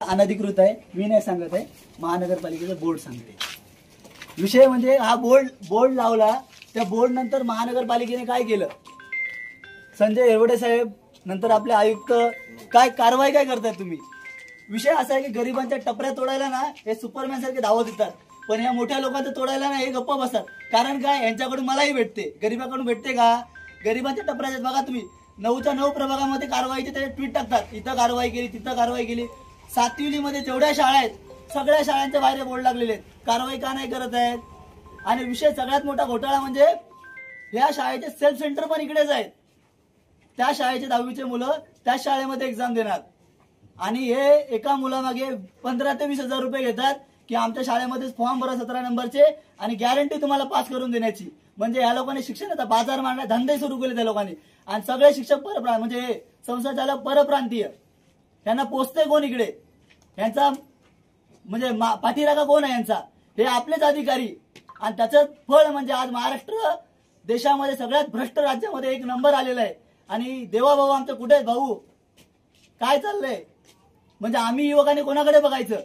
अनधिकृत आहे, मी नाही सांगत आहे, महानगरपालिकेचं बोर्ड सांगते। विषय म्हणजे हा बोर्ड लावला, त्या बोर्ड नंतर महानगरपालिकेने काय केलं, संजय येवडे साहेब नंतर आपले आयुक्त काय कारवाई काय करतात तुम्ही। विषय असा आहे की गरिबांच्या टपऱ्या तोडायला ना हे सुपरमॅन सारखे धावत येतात, पण या मोठ्या लोकांचं तोडायला ना हे गप्प बसतात। कारण काय, यांच्याकडून मलाही भेटते, गरिबाकडून भेटते का। गरिबांच्या टपऱ्या बघा तुम्ही, 9च्या 9 प्रभागामध्ये कारवाईचे ते ट्विट टाकतात, इथं कारवाई केली, तिथं कारवाई केली। सातविलीमध्ये जेवढ्या शाळा आहेत सगळ्या शाळांच्या बाहेर बोर्ड लागलेले आहेत, कारवाई का नाही करत आहेत। आणि विषय सगळ्यात मोठा घोटाळा म्हणजे या शाळेचे सेल्फ सेंटर पण इकडेच आहेत, त्या शाळेचे 10वीचे मुलं त्या शाळेमध्ये एक्झाम देणार आणि हे एका मुलामागे 15 ते 20 हजार रुपये घेतात की आमच्या शाळेमध्ये फॉर्म भरा 17 नंबरचे आणि गॅरंटी तुम्हाला पास करून देण्याची। म्हणजे या लोकांनी शिक्षणाचा बाजार मांडला, धंदे सुरू केले त्या लोकांनी। आणि सगळे शिक्षक म्हणजे संस्थाचालक परप्रांतीय, त्यांना पोचते कोण इकडे, यांचा म्हणजे पाठीराखा कोण आहे यांचा, हे आपलेच अधिकारी। आणि त्याचं फळ म्हणजे आज महाराष्ट्र देशामध्ये सगळ्यात भ्रष्ट राज्यामध्ये 1 नंबर आलेला आहे। आणि देवा भाऊ आमचं कुठे आहेत भाऊ, काय चाललंय, म्हणजे आम्ही युवकांनी कोणाकडे बघायचं।